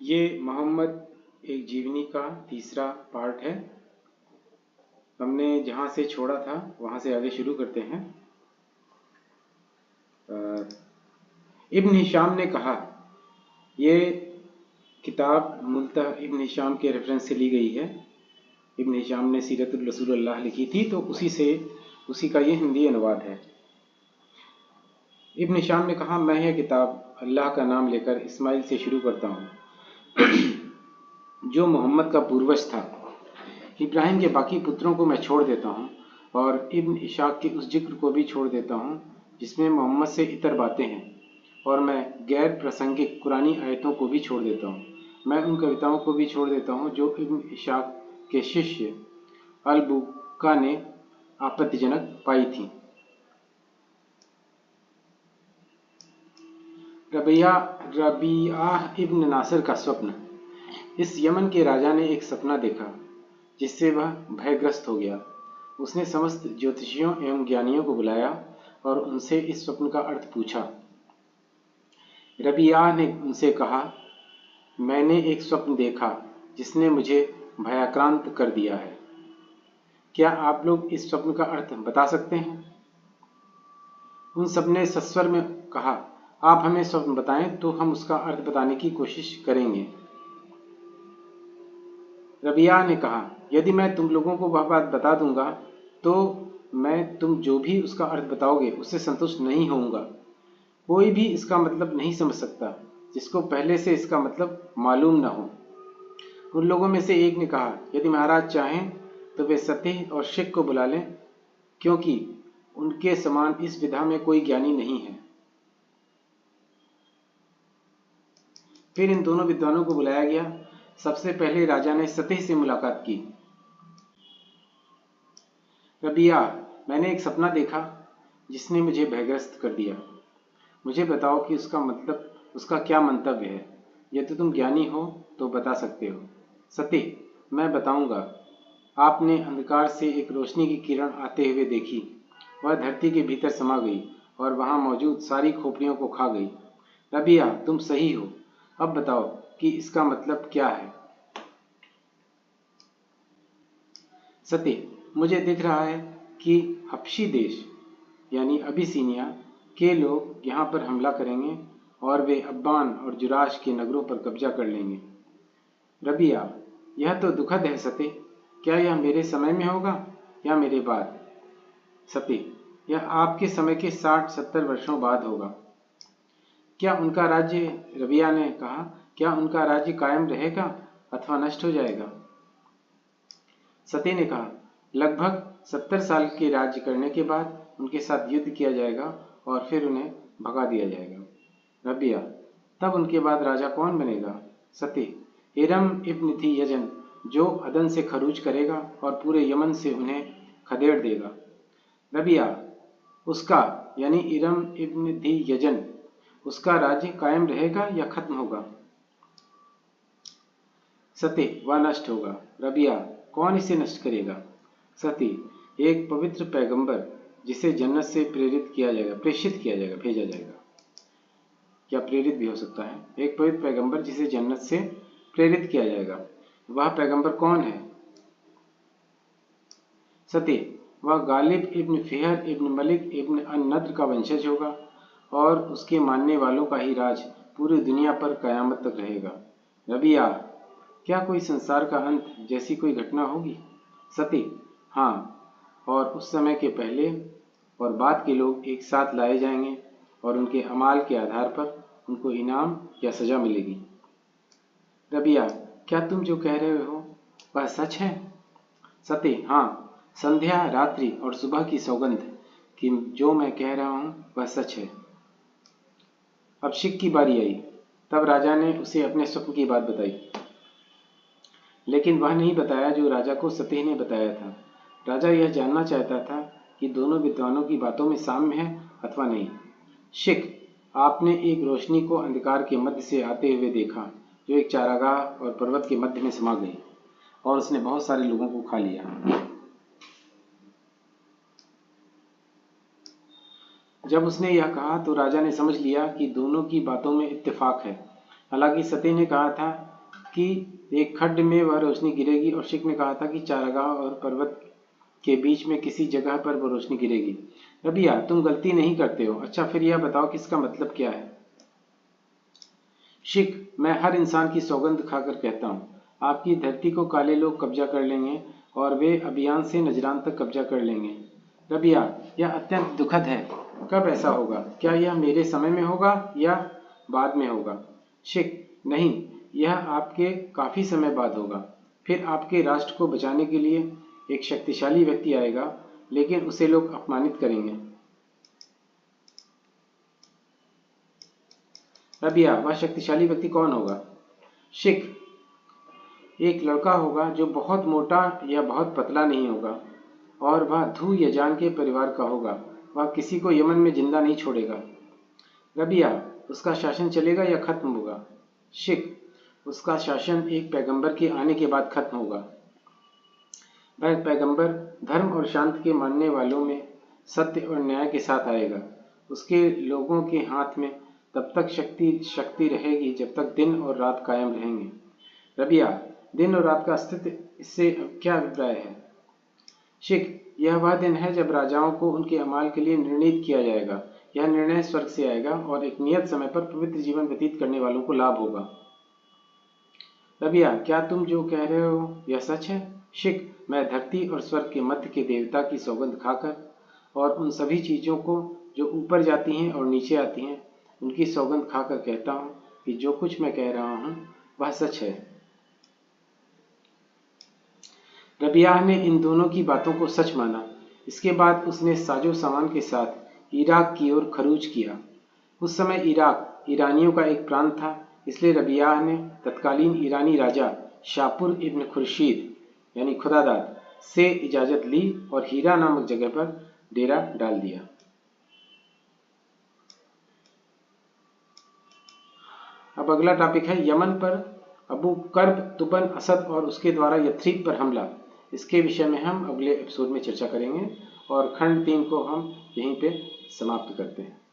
ये मोहम्मद एक जीवनी का तीसरा पार्ट है। हमने जहाँ से छोड़ा था वहाँ से आगे शुरू करते हैं। इब्न हिशाम ने कहा, ये किताब मूलतः इब्न हिशाम के रेफरेंस से ली गई है। इब्न हिशाम ने सीरतुल रसूलुल्लाह लिखी थी, तो उसी का ये हिंदी अनुवाद है। इब्न हिशाम ने कहा, मैं यह किताब अल्लाह का नाम लेकर इस्माइल से शुरू करता हूँ जो मोहम्मद का पूर्वज था। इब्राहिम के बाकी पुत्रों को मैं छोड़ देता हूँ और इब्न इशाक के उस जिक्र को भी छोड़ देता हूँ जिसमें मोहम्मद से इतर बातें हैं, और मैं गैर प्रासंगिक कुरानी आयतों को भी छोड़ देता हूँ। मैं उन कविताओं को भी छोड़ देता हूँ जो इब्न इशाक के शिष्य अल-बुका ने आपत्तिजनक पाई थी। रबियाह इब्न नासिर का स्वप्न। इस यमन के राजा ने एक सपना देखा जिससे वह भयग्रस्त हो गया। उसने समस्त ज्योतिषियों एवं ज्ञानियों को बुलाया और उनसे इस स्वप्न का अर्थ पूछा। रबियाह ने उनसे कहा, मैंने एक स्वप्न देखा जिसने मुझे भयाक्रांत कर दिया है। क्या आप लोग इस स्वप्न का अर्थ बता सकते हैं? उन सबने सस्वर में कहा, आप हमें स्वप्न बताएं तो हम उसका अर्थ बताने की कोशिश करेंगे। रबिया ने कहा, यदि मैं तुम लोगों को वह बात बता दूंगा तो मैं तुम जो भी उसका अर्थ बताओगे उससे संतुष्ट नहीं होऊंगा। कोई भी इसका मतलब नहीं समझ सकता जिसको पहले से इसका मतलब मालूम न हो। उन लोगों में से एक ने कहा, यदि महाराज चाहें तो वे सतीह और शिक को बुला लें, क्योंकि उनके समान इस विधा में कोई ज्ञानी नहीं है। फिर इन दोनों विद्वानों को बुलाया गया। सबसे पहले राजा ने सतीह से मुलाकात की। रबिया, मैंने एक सपना देखा जिसने मुझे भयग्रस्त कर दिया। मुझे बताओ कि उसका क्या मंतव्य है। यदि तुम ज्ञानी हो तो बता सकते हो। सतीह, मैं बताऊंगा। आपने अंधकार से एक रोशनी की किरण आते हुए देखी। वह धरती के भीतर समा गई और वहां मौजूद सारी खोपड़ियों को खा गई। रबिया, तुम सही हो। अब बताओ कि इसका मतलब क्या है। सतीह, मुझे दिख रहा है कि हबशी देश यानी अबिसीनिया के लोग यहाँ पर हमला करेंगे और वे अब्बान और जुराश के नगरों पर कब्जा कर लेंगे। रबिया, यह तो दुखद है सतीह। क्या यह मेरे समय में होगा या मेरे बाद? सतीह, यह आपके समय के 60-70 वर्षों बाद होगा। क्या उनका राज्य, रबिया ने कहा, क्या उनका राज्य कायम रहेगा अथवा नष्ट हो जाएगा? सतीह ने कहा, लगभग 70 साल के राज्य करने के बाद उनके साथ युद्ध किया जाएगा और फिर उन्हें भगा दिया जाएगा। रबिया, तब उनके बाद राजा कौन बनेगा? सतीह, इरम इब्न धी यजन, जो अदन से खरूज करेगा और पूरे यमन से उन्हें खदेड़ देगा। रबिया, उसका यानी इरम इब्न धी यजन, उसका राज्य कायम रहेगा या खत्म होगा? सतीह, वह नष्ट होगा। रबिया, कौन इसे नष्ट करेगा? सतीह, एक पवित्र पैगंबर जिसे जन्नत से प्रेषित किया जाएगा, भेजा जाएगा, या प्रेरित भी हो सकता है। एक पवित्र पैगंबर जिसे जन्नत से प्रेरित किया जाएगा। वह पैगंबर कौन है? सतीह, वह गालिब इब्न फिहर इब्न मलिक इब्न अन-नद्र का वंशज होगा और उसके मानने वालों का ही राज पूरी दुनिया पर कयामत तक रहेगा। रबिया, क्या कोई संसार का अंत जैसी कोई घटना होगी? सतीह, हाँ, और उस समय के पहले और बाद के लोग एक साथ लाए जाएंगे और उनके अमाल के आधार पर उनको इनाम या सजा मिलेगी। रबिया, क्या तुम जो कह रहे हो वह सच है? सतीह, हाँ, संध्या, रात्रि और सुबह की सौगंध कि जो मैं कह रहा हूँ वह सच है। अब शिक की बारी आई। तब राजा ने उसे अपने स्वप्न की बात बताई, लेकिन वह नहीं बताया जो राजा को सतीह ने बताया था। राजा यह जानना चाहता था कि दोनों विद्वानों की बातों में साम्य है अथवा नहीं। शिक, आपने एक रोशनी को अंधकार के मध्य से आते हुए देखा जो एक चारागाह और पर्वत के मध्य में समा गई और उसने बहुत सारे लोगों को खा लिया। जब उसने यह कहा तो राजा ने समझ लिया कि दोनों की बातों में इत्तेफाक है। हालांकि सतीह ने कहा था कि एक खड्ड में वह रोशनी गिरेगी और शिक ने कहा था कि चारागाह और पर्वत के बीच में किसी जगह पर वो रोशनी गिरेगी। रबिया, तुम गलती नहीं करते हो। अच्छा, फिर यह बताओ कि इसका मतलब क्या है? शिक, मैं हर इंसान की सौगंध खाकर कहता हूँ, आपकी धरती को काले लोग कब्जा कर लेंगे और वे अभियान से नजरान तक कब्जा कर लेंगे। रबिया, यह अत्यंत दुखद है। कब ऐसा होगा? क्या यह मेरे समय में होगा या बाद में होगा? शिक, नहीं, यह आपके काफी समय बाद होगा। फिर आपके राष्ट्र को बचाने के लिए एक शक्तिशाली व्यक्ति आएगा, लेकिन उसे लोग अपमानित करेंगे। रबिया, वह शक्तिशाली व्यक्ति कौन होगा? शिक, एक लड़का होगा जो बहुत मोटा या बहुत पतला नहीं होगा और वह धू यजान के परिवार का होगा। वह किसी को यमन में जिंदा नहीं छोड़ेगा। रबिया, उसका शासन चलेगा या खत्म होगा? शिक, उसका शासन एक पैगंबर के आने के बाद खत्म होगा। वह पैगंबर धर्म और शांति के मानने वालों में सत्य और न्याय के साथ आएगा। उसके लोगों के हाथ में तब तक शक्ति रहेगी जब तक दिन और रात कायम रहेंगे। रबिया, दिन और रात का अस्तित्व, इससे क्या अभिप्राय है? शिक, यह वह दिन है जब राजाओं को उनके अमाल के लिए निर्णीत किया जाएगा। यह निर्णय स्वर्ग से आएगा और एक नियत समय पर पवित्र जीवन व्यतीत करने वालों को लाभ होगा। रबिया, क्या तुम जो कह रहे हो यह सच है? शिक, मैं धरती और स्वर्ग के मध्य के देवता की सौगंध खाकर और उन सभी चीजों को जो ऊपर जाती हैं और नीचे आती हैं, उनकी सौगंध खाकर कहता हूं कि जो कुछ मैं कह रहा हूं वह सच है। रबिया ने इन दोनों की बातों को सच माना। इसके बाद उसने साजो सामान के साथ इराक की ओर खरूज किया। उस समय इराक ईरानियों का एक प्रांत था, इसलिए रबिया ने तत्कालीन ईरानी राजा शापुर इब्न खुर्शीद यानी खुदादाद से इजाजत ली और हीरा नामक जगह पर डेरा डाल दिया। अब अगला टॉपिक है यमन पर अबू कर्ब तुबन असद और उसके द्वारा यथ्रिब पर हमला। इसके विषय में हम अगले एपिसोड में चर्चा करेंगे और खंड 3 को हम यहीं पे समाप्त करते हैं।